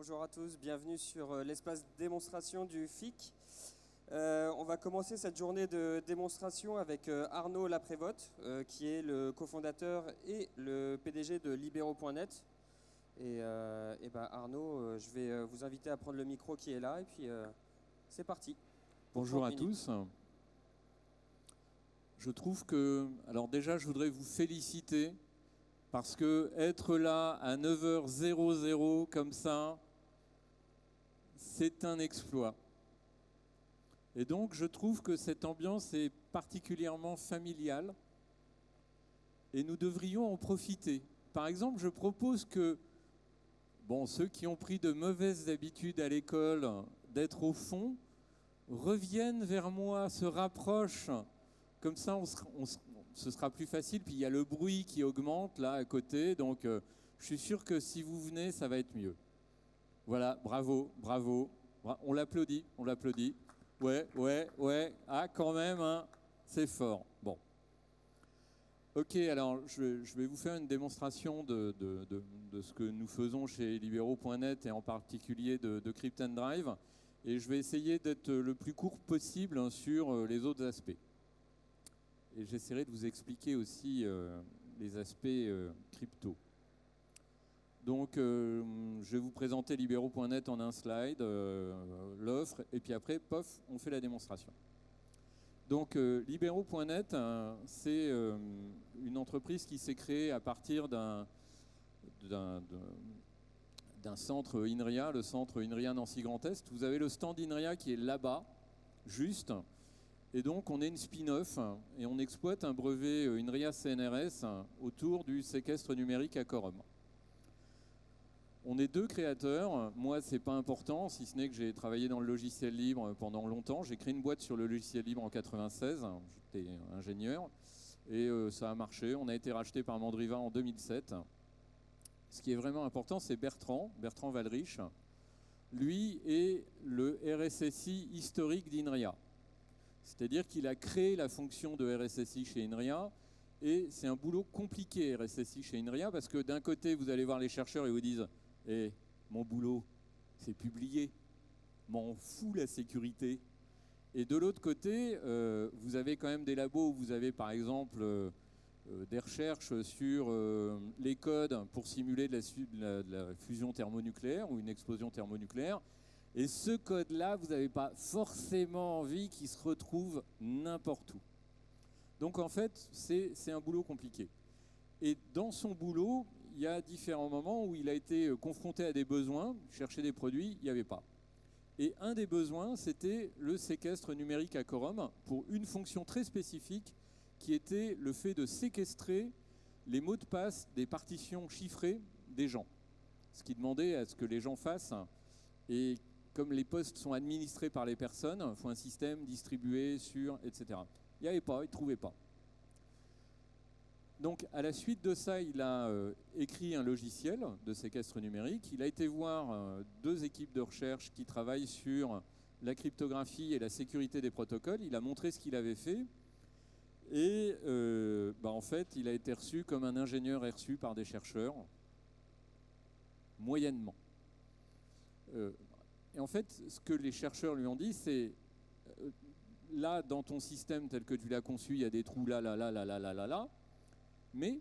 Bonjour à tous, bienvenue sur l'espace démonstration du FIC. On va commencer cette journée de démonstration avec Arnaud Laprévotte, qui est le cofondateur et le PDG de Libero.net. Arnaud, je vais vous inviter à prendre le micro qui est là et puis c'est parti. Bonjour à tous. Je trouve que, alors déjà je voudrais vous féliciter parce que être là à 9h00 comme ça, c'est un exploit. Et donc je trouve que cette ambiance est particulièrement familiale et nous devrions en profiter. Par exemple, je propose que ceux qui ont pris de mauvaises habitudes à l'école d'être au fond reviennent vers moi, se rapprochent. Comme ça, ce sera plus facile. Puis il y a le bruit qui augmente là à côté. Donc je suis sûr que si vous venez, ça va être mieux. Voilà, bravo, bravo. On l'applaudit, on l'applaudit. Ouais. Ah, quand même, hein, c'est fort. Bon. Ok, alors je vais vous faire une démonstration de ce que nous faisons chez Libero.net et en particulier de Crypt and Drive. Et je vais essayer d'être le plus court possible sur les autres aspects. Et j'essaierai de vous expliquer aussi les aspects crypto. Donc, je vais vous présenter Libero.net en un slide, l'offre, et puis après, pof, on fait la démonstration. Donc, Libero.net, c'est une entreprise qui s'est créée à partir d'un centre INRIA, le centre INRIA Nancy Grand Est. Vous avez le stand INRIA qui est là-bas, juste. Et donc, on est une spin-off et on exploite un brevet INRIA CNRS autour du séquestre numérique à quorum. On est deux créateurs. Moi, c'est pas important, si ce n'est que j'ai travaillé dans le logiciel libre pendant longtemps. J'ai créé une boîte sur le logiciel libre en 96. J'étais ingénieur et ça a marché. On a été racheté par Mandriva en 2007. Ce qui est vraiment important, c'est Bertrand Valrich. Lui est le RSSI historique d'INRIA. C'est-à-dire qu'il a créé la fonction de RSSI chez INRIA et c'est un boulot compliqué RSSI chez INRIA parce que d'un côté, vous allez voir les chercheurs et vous disent « Eh, mon boulot, c'est publier, m'en fous la sécurité ». Et de l'autre côté, vous avez quand même des labos où vous avez par exemple des recherches sur les codes pour simuler de la fusion thermonucléaire ou une explosion thermonucléaire. Et ce code-là, vous n'avez pas forcément envie qu'il se retrouve n'importe où. Donc en fait, c'est un boulot compliqué. Et dans son boulot, il y a différents moments où il a été confronté à des besoins, chercher des produits, il n'y avait pas. Et un des besoins, c'était le séquestre numérique à quorum pour une fonction très spécifique qui était le fait de séquestrer les mots de passe des partitions chiffrées des gens. Ce qui demandait à ce que les gens fassent. Et comme les postes sont administrés par les personnes, il faut un système distribué sur, etc. Il n'y avait pas, il ne trouvait pas. Donc, à la suite de ça, il a écrit un logiciel de séquestre numérique. Il a été voir deux équipes de recherche qui travaillent sur la cryptographie et la sécurité des protocoles. Il a montré ce qu'il avait fait. Et en fait, il a été reçu comme un ingénieur est reçu par des chercheurs, moyennement. Et en fait, ce que les chercheurs lui ont dit, c'est là, dans ton système tel que tu l'as conçu, il y a des trous là. Mais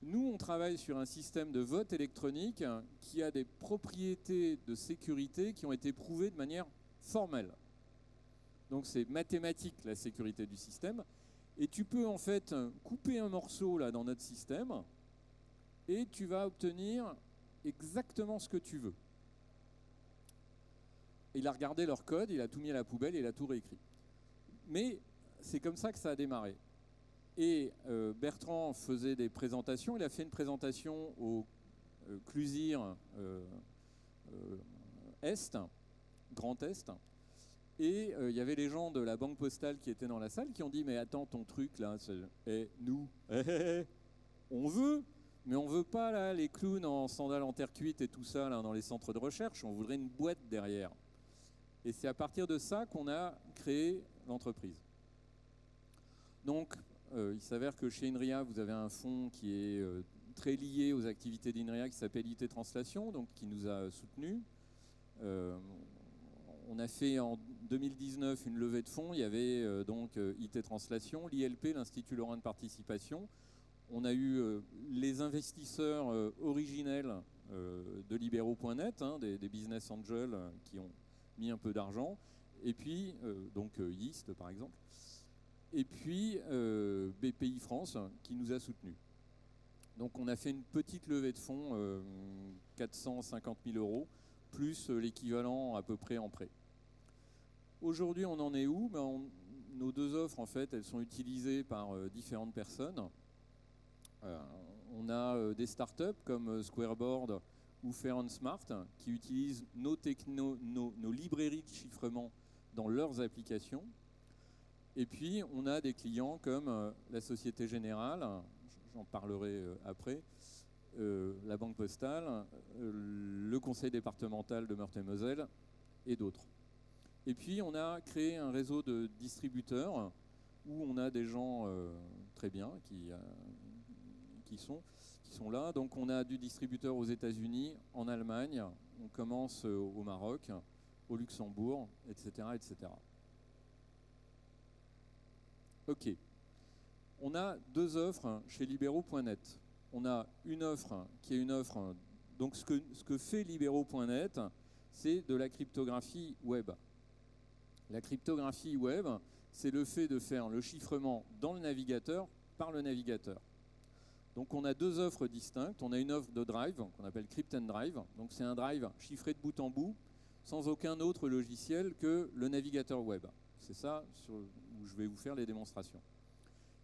nous, on travaille sur un système de vote électronique qui a des propriétés de sécurité qui ont été prouvées de manière formelle. Donc c'est mathématique la sécurité du système. Et tu peux en fait couper un morceau là dans notre système et tu vas obtenir exactement ce que tu veux. Il a regardé leur code, il a tout mis à la poubelle et il a tout réécrit. Mais c'est comme ça que ça a démarré. Et Bertrand faisait des présentations. Il a fait une présentation au Clusir Est, Grand Est. Et il y avait les gens de la Banque Postale qui étaient dans la salle qui ont dit « Mais attends, ton truc là, nous, on veut, mais on veut pas là, les clowns en sandales en terre cuite et tout ça là, dans les centres de recherche. On voudrait une boîte derrière. » Et c'est à partir de ça qu'on a créé l'entreprise. Donc, il s'avère que chez INRIA, vous avez un fonds qui est très lié aux activités d'INRIA qui s'appelle IT Translation, donc qui nous a soutenus. On a fait en 2019 une levée de fonds. Il y avait donc IT Translation, l'ILP, l'Institut Lorrain de Participation. On a eu les investisseurs originels de Libero.net, des business angels qui ont mis un peu d'argent. Et puis, donc Yeast par exemple. Et puis BPI France qui nous a soutenus. Donc on a fait une petite levée de fonds, 450 000 euros, plus l'équivalent à peu près en prêt. Aujourd'hui, on en est où? Nos deux offres, en fait, elles sont utilisées par différentes personnes. On a des startups comme Squareboard ou Fair and Smart qui utilisent nos librairies de chiffrement dans leurs applications. Et puis, on a des clients comme la Société Générale, j'en parlerai après, la Banque Postale, le Conseil départemental de Meurthe-et-Moselle et d'autres. Et puis, on a créé un réseau de distributeurs où on a des gens très bien qui sont là. Donc, on a du distributeur aux États-Unis, en Allemagne, on commence au Maroc, au Luxembourg, etc., etc. OK. On a deux offres chez Libero.net. On a une offre qui est une offre... Donc, ce que fait Libero.net, c'est de la cryptographie web. La cryptographie web, c'est le fait de faire le chiffrement dans le navigateur par le navigateur. Donc on a deux offres distinctes. On a une offre de drive qu'on appelle Crypt and Drive. Donc c'est un drive chiffré de bout en bout sans aucun autre logiciel que le navigateur web. C'est ça où je vais vous faire les démonstrations.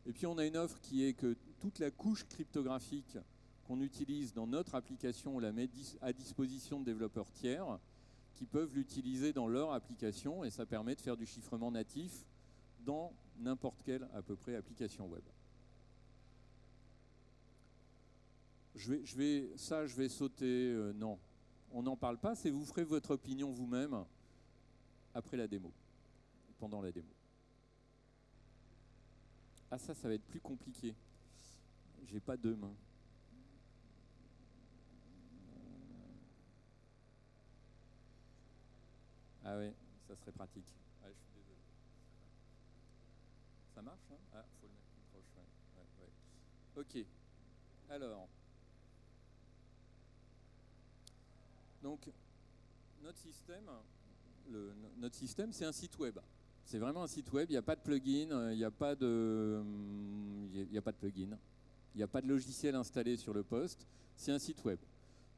Et puis on a une offre qui est que toute la couche cryptographique qu'on utilise dans notre application, on la met à disposition de développeurs tiers qui peuvent l'utiliser dans leur application et ça permet de faire du chiffrement natif dans n'importe quelle à peu près application web. Je vais sauter. Non, on n'en parle pas. C'est vous ferez votre opinion vous-même après la démo, pendant la démo. Ah ça va être plus compliqué. J'ai pas deux mains. Ah ouais, ça serait pratique. Ah, je suis désolé. Ça marche là? Ah, faut le mettre plus proche. Ouais. Ok. Alors. Donc, notre système, c'est un site web. C'est vraiment un site web. Il n'y a pas de plugin, il n'y a pas de plugin, il n'y a pas de logiciel installé sur le poste. C'est un site web.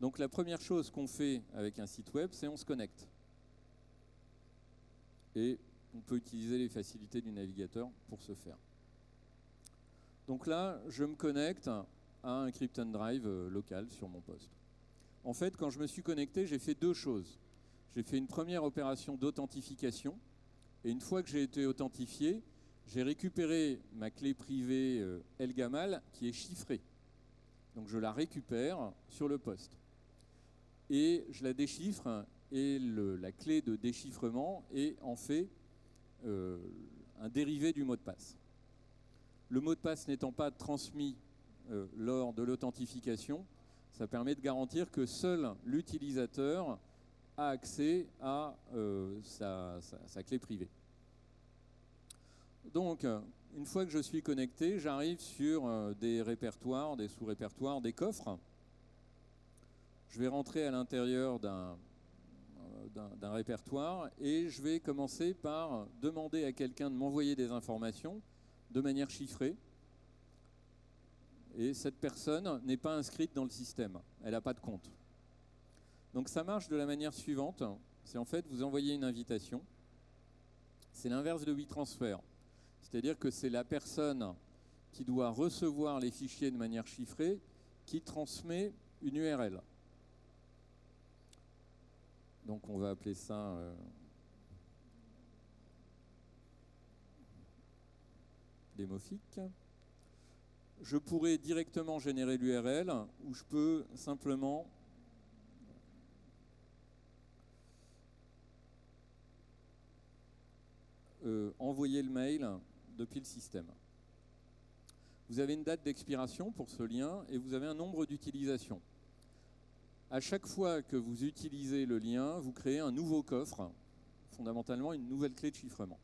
Donc, la première chose qu'on fait avec un site web, c'est on se connecte. Et on peut utiliser les facilités du navigateur pour ce faire. Donc là, je me connecte à un Crypt and Drive local sur mon poste. En fait, quand je me suis connecté, j'ai fait deux choses. J'ai fait une première opération d'authentification. Et une fois que j'ai été authentifié, j'ai récupéré ma clé privée Elgamal qui est chiffrée. Donc je la récupère sur le poste. Et je la déchiffre et la clé de déchiffrement est en fait un dérivé du mot de passe. Le mot de passe n'étant pas transmis lors de l'authentification, ça permet de garantir que seul l'utilisateur a accès à sa clé privée. Donc, une fois que je suis connecté, j'arrive sur des répertoires, des sous-répertoires, des coffres. Je vais rentrer à l'intérieur d'un répertoire et je vais commencer par demander à quelqu'un de m'envoyer des informations de manière chiffrée. Et cette personne n'est pas inscrite dans le système, elle n'a pas de compte. Donc ça marche de la manière suivante, c'est en fait vous envoyez une invitation, c'est l'inverse de WeTransfer, c'est-à-dire que c'est la personne qui doit recevoir les fichiers de manière chiffrée qui transmet une URL. Donc on va appeler ça démofic. Je pourrais directement générer l'URL ou je peux simplement envoyer le mail depuis le système. Vous avez une date d'expiration pour ce lien et vous avez un nombre d'utilisations. À chaque fois que vous utilisez le lien, vous créez un nouveau coffre, fondamentalement une nouvelle clé de chiffrement.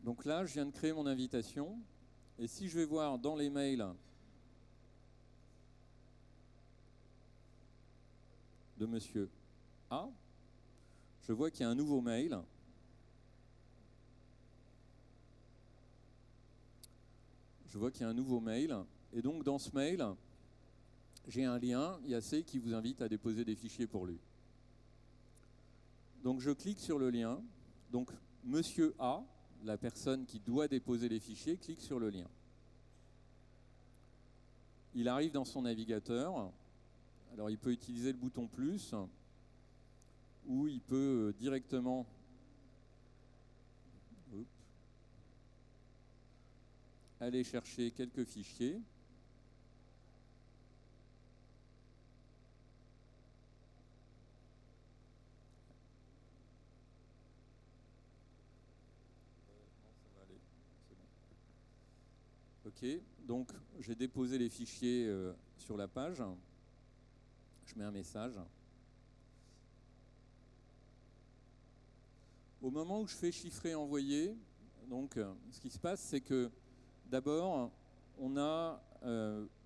Donc là, je viens de créer mon invitation. Et si je vais voir dans les mails de monsieur A, je vois qu'il y a un nouveau mail. Et donc dans ce mail, j'ai un lien IAC qui vous invite à déposer des fichiers pour lui. Donc je clique sur le lien. Donc monsieur A, la personne qui doit déposer les fichiers, clique sur le lien. Il arrive dans son navigateur. Alors il peut utiliser le bouton plus ou il peut directement aller chercher quelques fichiers. Ok, donc j'ai déposé les fichiers sur la page. Je mets un message. Au moment où je fais chiffrer envoyer, donc ce qui se passe, c'est que d'abord, on a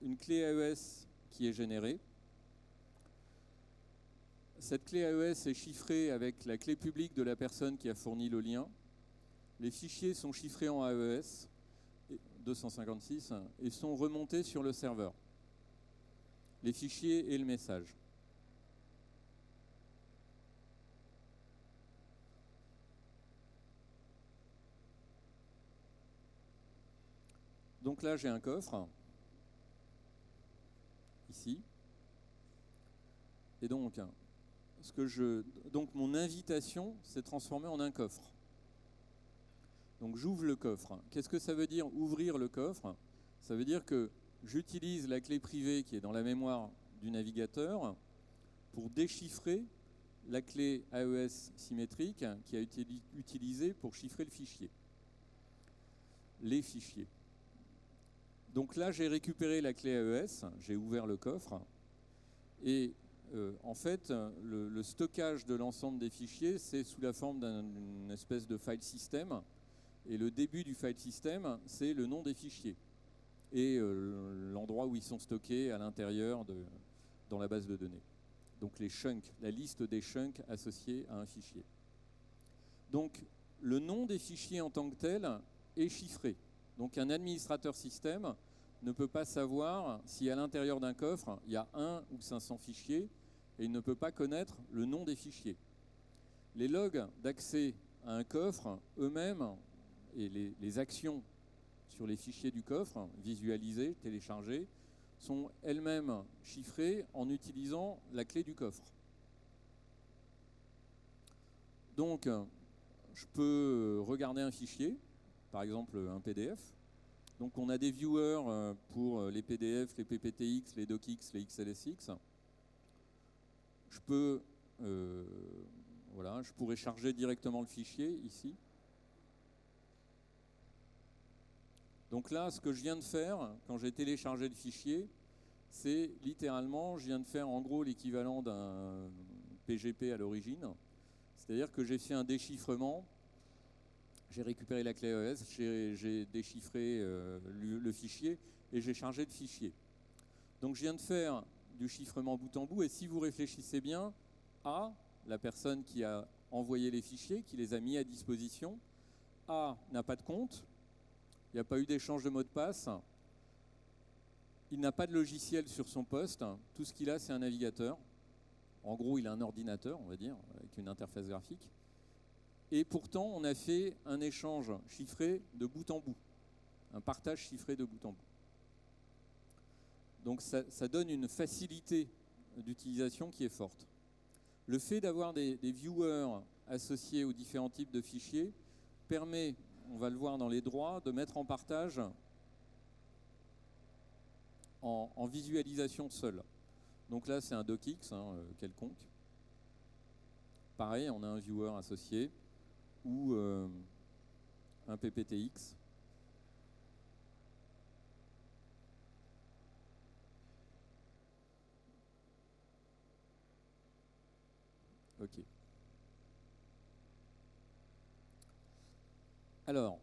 une clé AES qui est générée. Cette clé AES est chiffrée avec la clé publique de la personne qui a fourni le lien. Les fichiers sont chiffrés en AES 256 et sont remontés sur le serveur. Les fichiers et le message. Donc là, j'ai un coffre, ici. Et donc, mon invitation s'est transformée en un coffre. Donc j'ouvre le coffre. Qu'est-ce que ça veut dire ouvrir le coffre? Ça veut dire que j'utilise la clé privée qui est dans la mémoire du navigateur pour déchiffrer la clé AES symétrique qui a été utilisée pour chiffrer le fichier. Les fichiers. Donc là, j'ai récupéré la clé AES, j'ai ouvert le coffre et en fait, le stockage de l'ensemble des fichiers, c'est sous la forme d'une espèce de file system. Et le début du file system, c'est le nom des fichiers et l'endroit où ils sont stockés à l'intérieur dans la base de données. Donc les chunks, la liste des chunks associés à un fichier. Donc le nom des fichiers en tant que tel est chiffré. Donc un administrateur système ne peut pas savoir si à l'intérieur d'un coffre, il y a 1 ou 500 fichiers et il ne peut pas connaître le nom des fichiers. Les logs d'accès à un coffre, eux-mêmes, et les actions sur les fichiers du coffre, visualisées, téléchargées, sont elles-mêmes chiffrées en utilisant la clé du coffre. Donc, je peux regarder un fichier, par exemple un PDF. Donc, on a des viewers pour les PDF, les PPTX, les DocX, les XLSX. Je pourrais charger directement le fichier ici. Donc là, ce que je viens de faire, quand j'ai téléchargé le fichier, c'est littéralement, je viens de faire en gros l'équivalent d'un PGP à l'origine. C'est-à-dire que j'ai fait un déchiffrement, j'ai récupéré la clé AES, j'ai déchiffré le fichier et j'ai chargé le fichier. Donc je viens de faire du chiffrement bout en bout et si vous réfléchissez bien, A, la personne qui a envoyé les fichiers, qui les a mis à disposition, A n'a pas de compte, il n'y a pas eu d'échange de mot de passe, il n'a pas de logiciel sur son poste, tout ce qu'il a c'est un navigateur. En gros, il a un ordinateur, on va dire, avec une interface graphique. Et pourtant, on a fait un échange chiffré de bout en bout, un partage chiffré de bout en bout. Donc ça donne une facilité d'utilisation qui est forte. Le fait d'avoir des viewers associés aux différents types de fichiers permet, on va le voir dans les droits, de mettre en partage en visualisation seule. Donc là, c'est un DocX quelconque. Pareil, on a un viewer associé où un PPTX. OK. Alors,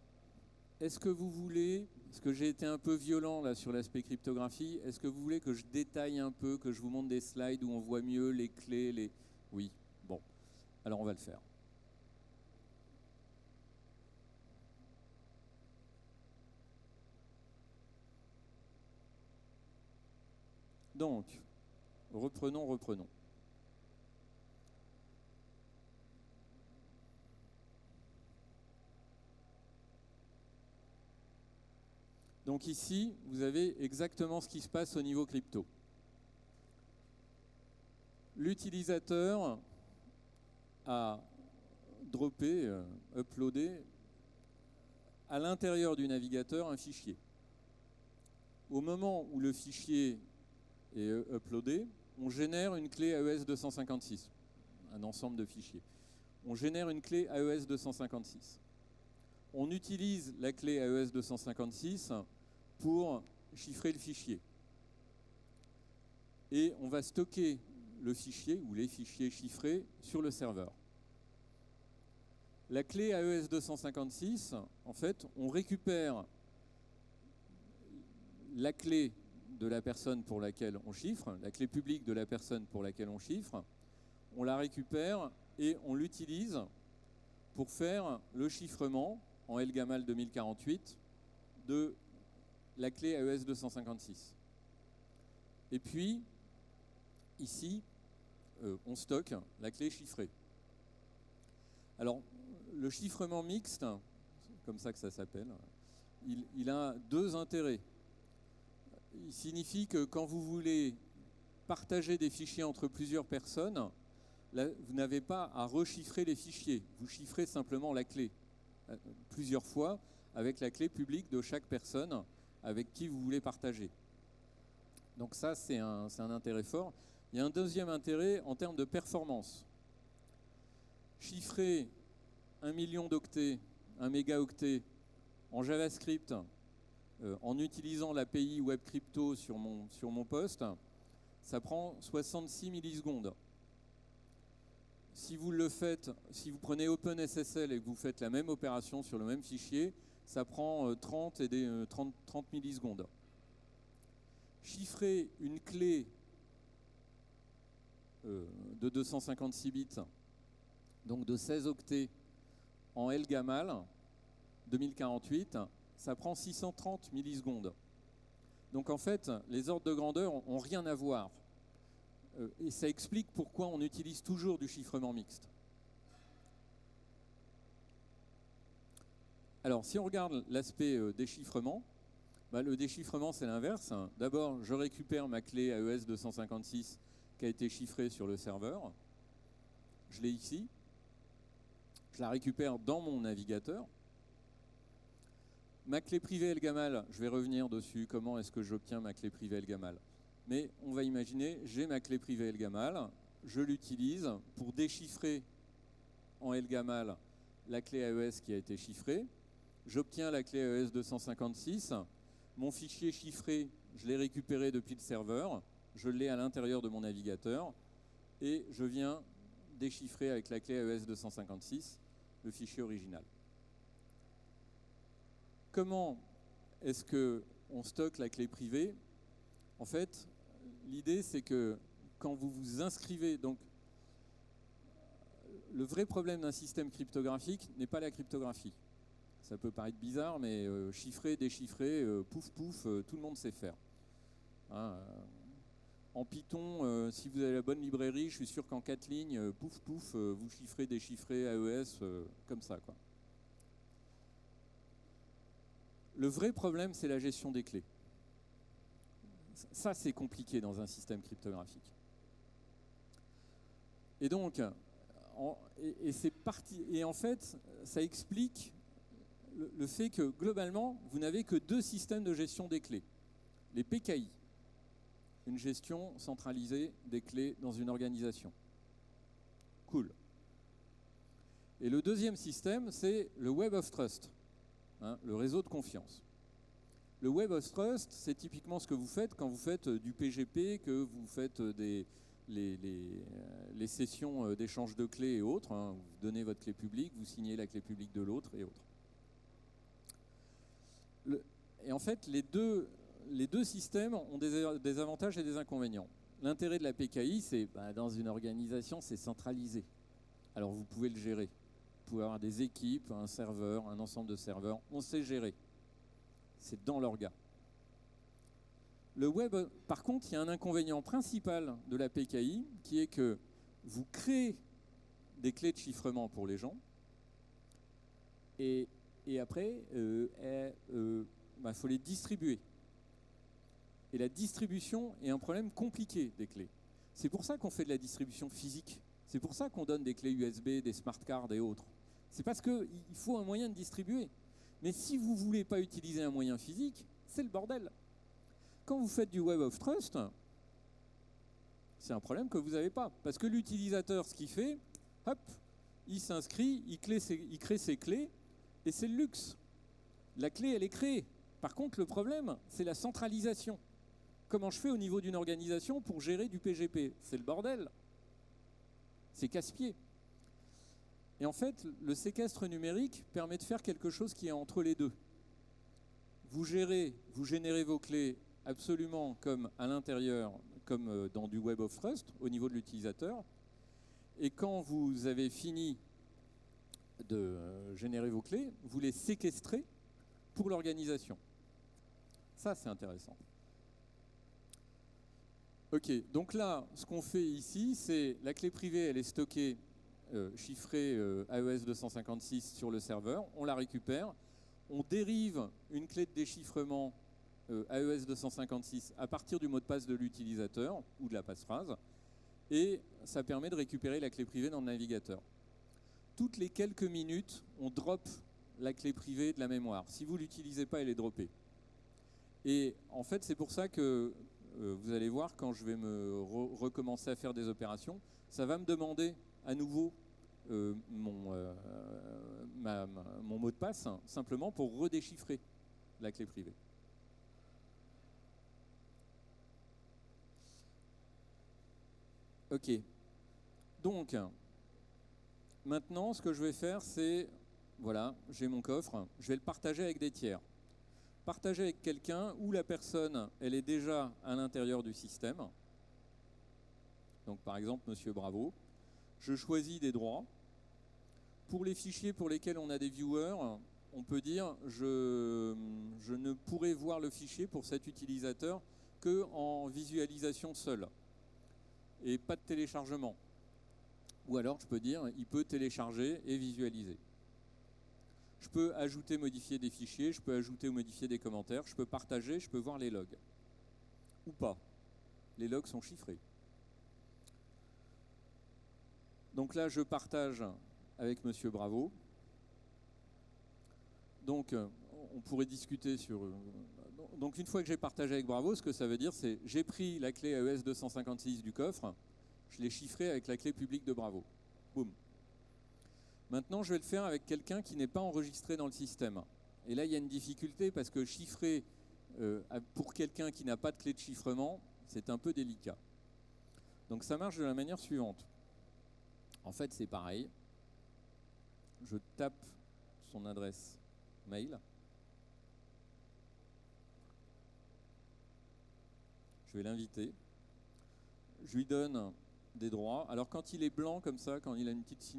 est-ce que vous voulez, parce que j'ai été un peu violent là sur l'aspect cryptographie, est-ce que vous voulez que je détaille un peu, que je vous montre des slides où on voit mieux les clés, les... Oui, bon, alors on va le faire. Donc, reprenons. Donc ici, vous avez exactement ce qui se passe au niveau crypto. L'utilisateur a droppé, uploadé à l'intérieur du navigateur un fichier. Au moment où le fichier est uploadé, on génère une clé AES 256, un ensemble de fichiers. On génère une clé AES 256. On utilise la clé AES 256 pour chiffrer le fichier. Et on va stocker le fichier ou les fichiers chiffrés sur le serveur. La clé AES 256, en fait, on récupère la clé de la personne pour laquelle on chiffre, la clé publique de la personne pour laquelle on chiffre, on la récupère et on l'utilise pour faire le chiffrement en LGAMAL 2048 de la clé AES 256. Et puis, ici, on stocke la clé chiffrée. Alors, le chiffrement mixte, comme ça que ça s'appelle, il a deux intérêts. Il signifie que quand vous voulez partager des fichiers entre plusieurs personnes, là, vous n'avez pas à rechiffrer les fichiers. Vous chiffrez simplement la clé plusieurs fois avec la clé publique de chaque personne avec qui vous voulez partager. Donc ça, c'est un intérêt fort. Il y a un deuxième intérêt en termes de performance. Chiffrer 1 million d'octets, 1 mégaoctet en JavaScript en utilisant l'API Web Crypto sur mon poste, ça prend 66 millisecondes. Si vous le faites, si vous prenez OpenSSL et que vous faites la même opération sur le même fichier, ça prend 30 millisecondes. Chiffrer une clé de 256 bits, donc de 16 octets en LGAMAL 2048, ça prend 630 millisecondes. Donc en fait, les ordres de grandeur n'ont rien à voir. Et ça explique pourquoi on utilise toujours du chiffrement mixte. Alors, si on regarde l'aspect déchiffrement, le déchiffrement, c'est l'inverse. D'abord, je récupère ma clé AES 256 qui a été chiffrée sur le serveur. Je l'ai ici. Je la récupère dans mon navigateur. Ma clé privée LGAMAL, je vais revenir dessus. Comment est-ce que j'obtiens ma clé privée LGAMAL ? Mais on va imaginer, j'ai ma clé privée LGAMAL, je l'utilise pour déchiffrer en LGAMAL la clé AES qui a été chiffrée. J'obtiens la clé AES 256. Mon fichier chiffré, je l'ai récupéré depuis le serveur. Je l'ai à l'intérieur de mon navigateur. Et je viens déchiffrer avec la clé AES 256 le fichier original. Comment est-ce qu'on stocke la clé privée ? En fait, l'idée, c'est que quand vous vous inscrivez, donc le vrai problème d'un système cryptographique n'est pas la cryptographie. Ça peut paraître bizarre, mais chiffrer, déchiffrer, pouf, pouf, tout le monde sait faire. Hein, en Python, si vous avez la bonne librairie, je suis sûr qu'en 4 lignes, pouf, pouf, vous chiffrez, déchiffrez, AES, comme ça, quoi. Le vrai problème, c'est la gestion des clés. Ça, c'est compliqué dans un système cryptographique. Et donc, c'est parti. Et en fait, ça explique le fait que, globalement, vous n'avez que 2 systèmes de gestion des clés. Les PKI, une gestion centralisée des clés dans une organisation. Cool. Et le deuxième système, c'est le Web of Trust. hein, le réseau de confiance. Le Web of Trust, c'est typiquement ce que vous faites quand vous faites du PGP, que vous faites les sessions d'échange de clés et autres. Hein. Vous donnez votre clé publique, vous signez la clé publique de l'autre et autres. Et en fait, les deux systèmes ont des avantages et des inconvénients. L'intérêt de la PKI, c'est dans une organisation, c'est centralisé. Alors vous pouvez le gérer. Vous pouvez avoir des équipes, un serveur, un ensemble de serveurs. On sait gérer. C'est dans l'orga. Le web, par contre, il y a un inconvénient principal de la PKI qui est que vous créez des clés de chiffrement pour les gens et après, faut les distribuer. Et la distribution est un problème compliqué des clés. C'est pour ça qu'on fait de la distribution physique. C'est pour ça qu'on donne des clés USB, des smart cards et autres. C'est parce qu'il faut un moyen de distribuer. Mais si vous ne voulez pas utiliser un moyen physique, c'est le bordel. Quand vous faites du Web of Trust, c'est un problème que vous n'avez pas. Parce que l'utilisateur, ce qu'il fait, hop, il s'inscrit, il crée ses clés, et c'est le luxe. La clé, elle est créée. Par contre, le problème, c'est la centralisation. Comment je fais au niveau d'une organisation pour gérer du PGP? C'est le bordel. C'est casse-pied. Et en fait, le séquestre numérique permet de faire quelque chose qui est entre les deux. Vous générez vos clés absolument comme à l'intérieur, comme dans du Web of Trust, au niveau de l'utilisateur. Et quand vous avez fini de générer vos clés, vous les séquestrez pour l'organisation. Ça, c'est intéressant. Ok, donc là, ce qu'on fait ici, c'est la clé privée, elle est stockée, chiffrée AES 256 sur le serveur, on la récupère, on dérive une clé de déchiffrement AES 256 à partir du mot de passe de l'utilisateur ou de la passphrase, et ça permet de récupérer la clé privée dans le navigateur. Toutes les quelques minutes, on drop la clé privée de la mémoire. Si vous ne l'utilisez pas, elle est droppée. Et en fait, c'est pour ça que vous allez voir, quand je vais me recommencer à faire des opérations, ça va me demander à nouveau mon mot de passe, simplement pour redéchiffrer la clé privée. Ok. Donc, maintenant, ce que je vais faire, c'est, voilà, j'ai mon coffre, je vais le partager avec des tiers. Partager avec quelqu'un où la personne, elle est déjà à l'intérieur du système. Donc, par exemple, Monsieur Bravo. Je choisis des droits. Pour les fichiers pour lesquels on a des viewers, on peut dire je ne pourrai voir le fichier pour cet utilisateur qu'en visualisation seule et pas de téléchargement. Ou alors je peux dire il peut télécharger et visualiser. Je peux ajouter, modifier des fichiers, je peux ajouter ou modifier des commentaires, je peux partager, je peux voir les logs. Ou pas. Les logs sont chiffrés. Donc là, je partage avec Monsieur Bravo. Donc, on pourrait discuter sur... Donc, une fois que j'ai partagé avec Bravo, ce que ça veut dire, c'est j'ai pris la clé AES 256 du coffre, je l'ai chiffrée avec la clé publique de Bravo. Boum. Maintenant, je vais le faire avec quelqu'un qui n'est pas enregistré dans le système. Et là, il y a une difficulté parce que chiffrer pour quelqu'un qui n'a pas de clé de chiffrement, c'est un peu délicat. Donc, ça marche de la manière suivante. En fait, c'est pareil. Je tape son adresse mail. Je vais l'inviter. Je lui donne des droits. Alors quand il est blanc comme ça, quand il a une petite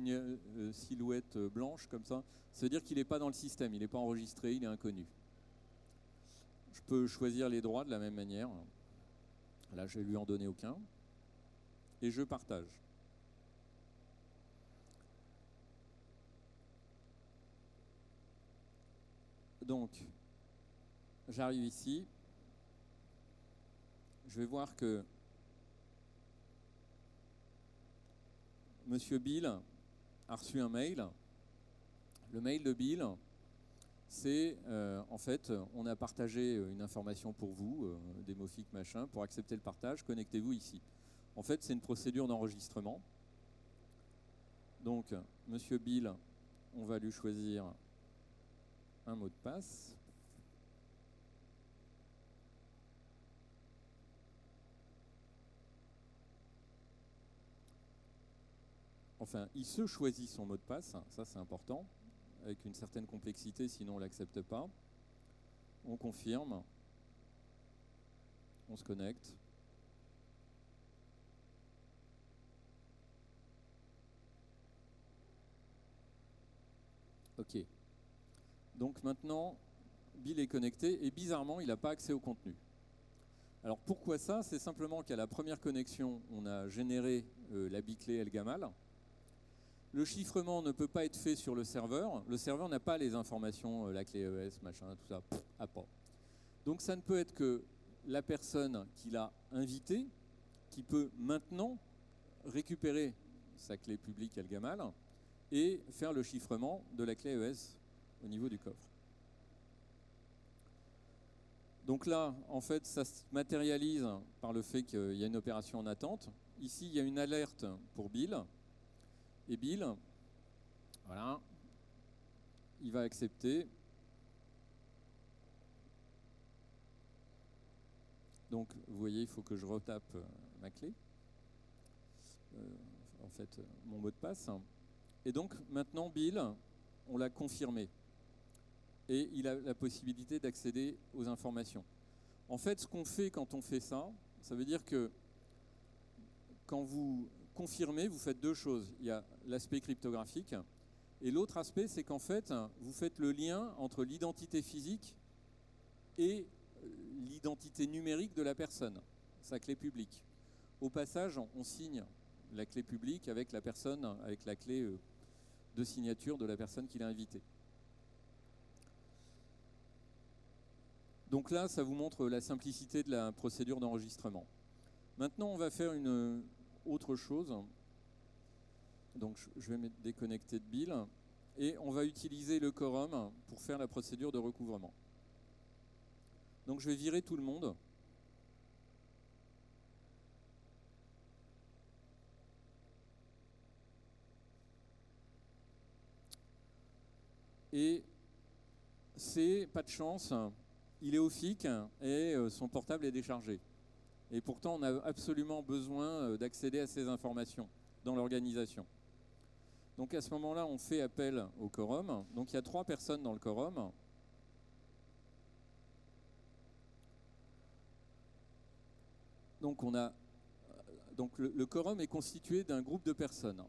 silhouette blanche comme ça veut dire qu'il n'est pas dans le système, il n'est pas enregistré, il est inconnu. Je peux choisir les droits de la même manière. Là, je vais lui en donner aucun. Et je partage. Donc, j'arrive ici. Je vais voir que Monsieur Bill a reçu un mail. Le mail de Bill, c'est en fait, on a partagé une information pour vous, démofique machin, pour accepter le partage, connectez-vous ici. En fait, c'est une procédure d'enregistrement. Donc, Monsieur Bill, on va lui choisir un mot de passe. Enfin, il se choisit son mot de passe, ça c'est important, avec une certaine complexité, sinon on ne l'accepte pas. On confirme, on se connecte. Ok. Donc maintenant, Bill est connecté et bizarrement, il n'a pas accès au contenu. Alors pourquoi ça? C'est simplement qu'à la première connexion, on a généré la biclée El-Gamal. Le chiffrement ne peut pas être fait sur le serveur. Le serveur n'a pas les informations, la clé ES, machin, tout ça, pas. Donc ça ne peut être que la personne qui l'a invité qui peut maintenant récupérer sa clé publique El-Gamal et faire le chiffrement de la clé ES au niveau du coffre. Donc là, en fait, ça se matérialise par le fait qu'il y a une opération en attente. Ici, il y a une alerte pour Bill. Et Bill, voilà, il va accepter. Donc, vous voyez, il faut que je retape ma clé. En fait, mon mot de passe. Et donc, maintenant, Bill, on l'a confirmé. Et il a la possibilité d'accéder aux informations. En fait, ce qu'on fait quand on fait ça, ça veut dire que quand vous confirmez, vous faites deux choses. Il y a l'aspect cryptographique, et l'autre aspect, c'est qu'en fait, vous faites le lien entre l'identité physique et l'identité numérique de la personne, sa clé publique. Au passage, on signe la clé publique avec la personne, avec la clé de signature de la personne qui l'a invitée. Donc là, ça vous montre la simplicité de la procédure d'enregistrement. Maintenant, on va faire une autre chose. Donc, je vais me déconnecter de Bill. Et on va utiliser le quorum pour faire la procédure de recouvrement. Donc, je vais virer tout le monde. Et c'est, pas de chance, il est au FIC et son portable est déchargé. Et pourtant, on a absolument besoin d'accéder à ces informations dans l'organisation. Donc à ce moment-là, on fait appel au quorum. Donc il y a 3 personnes dans le quorum. Donc le quorum est constitué d'un groupe de personnes.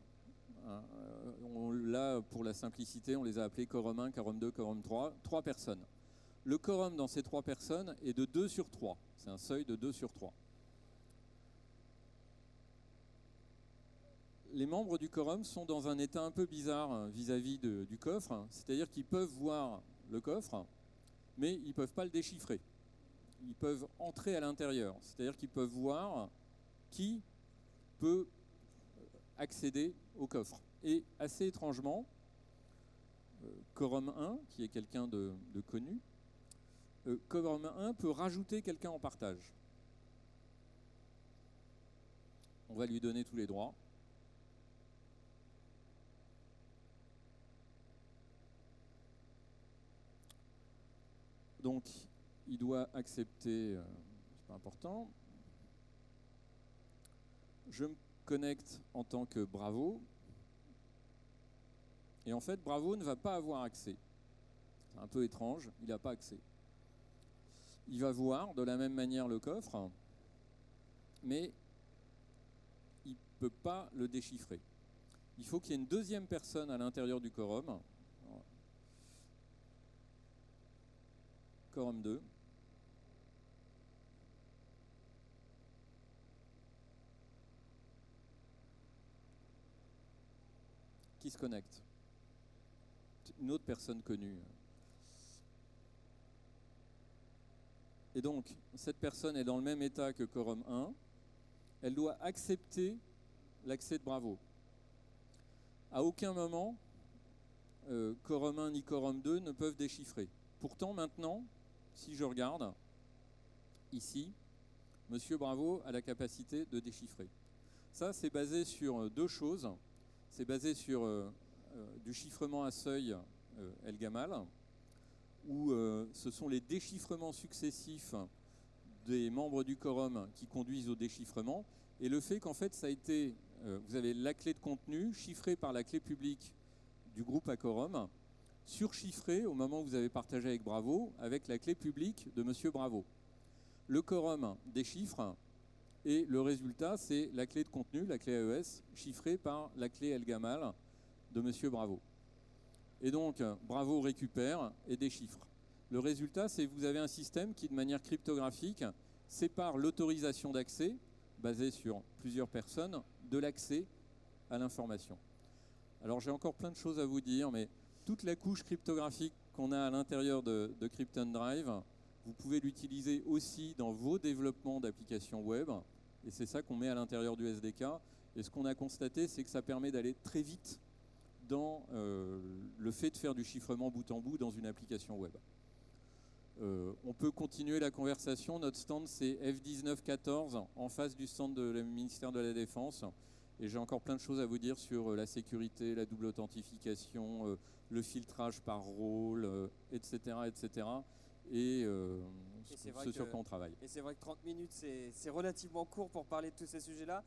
Là, pour la simplicité, on les a appelés quorum 1, quorum 2, quorum 3. 3 personnes. Le quorum dans ces 3 personnes est de 2 sur 3. C'est un seuil de 2 sur 3. Les membres du quorum sont dans un état un peu bizarre vis-à-vis du coffre. C'est-à-dire qu'ils peuvent voir le coffre, mais ils ne peuvent pas le déchiffrer. Ils peuvent entrer à l'intérieur. C'est-à-dire qu'ils peuvent voir qui peut accéder au coffre. Et assez étrangement, quorum 1, qui est quelqu'un de connu, quorum 1 peut rajouter quelqu'un en partage. On va lui donner tous les droits. Donc, il doit accepter, c'est pas important. Je me connecte en tant que Bravo. Et en fait, Bravo ne va pas avoir accès. C'est un peu étrange, il n'a pas accès. Il va voir de la même manière le coffre, mais il ne peut pas le déchiffrer. Il faut qu'il y ait une deuxième personne à l'intérieur du quorum. Quorum 2. Qui se connecte. Une autre personne connue. Et donc, cette personne est dans le même état que quorum 1. Elle doit accepter l'accès de Bravo. À aucun moment, quorum 1 ni quorum 2 ne peuvent déchiffrer. Pourtant, maintenant, si je regarde, ici, Monsieur Bravo a la capacité de déchiffrer. Ça, c'est basé sur 2 choses. C'est basé sur du chiffrement à seuil El-Gamal. où ce sont les déchiffrements successifs des membres du quorum qui conduisent au déchiffrement, et le fait qu'en fait ça a été, vous avez la clé de contenu chiffrée par la clé publique du groupe à quorum, surchiffrée au moment où vous avez partagé avec Bravo, avec la clé publique de Monsieur Bravo. Le quorum déchiffre, et le résultat, c'est la clé de contenu, la clé AES, chiffrée par la clé El Gamal de Monsieur Bravo. Et donc, Bravo récupère et déchiffre. Le résultat, c'est que vous avez un système qui, de manière cryptographique, sépare l'autorisation d'accès, basée sur plusieurs personnes, de l'accès à l'information. Alors, j'ai encore plein de choses à vous dire, mais toute la couche cryptographique qu'on a à l'intérieur de Krypton Drive, vous pouvez l'utiliser aussi dans vos développements d'applications web, et c'est ça qu'on met à l'intérieur du SDK. Et ce qu'on a constaté, c'est que ça permet d'aller très vite dans le fait de faire du chiffrement bout en bout dans une application web. On peut continuer la conversation. Notre stand, c'est F1914, en face du stand du ministère de la Défense. Et j'ai encore plein de choses à vous dire sur la sécurité, la double authentification, le filtrage par rôle, etc., etc. Et ce sur quoi on travaille. Et c'est vrai que 30 minutes, c'est relativement court pour parler de tous ces sujets-là.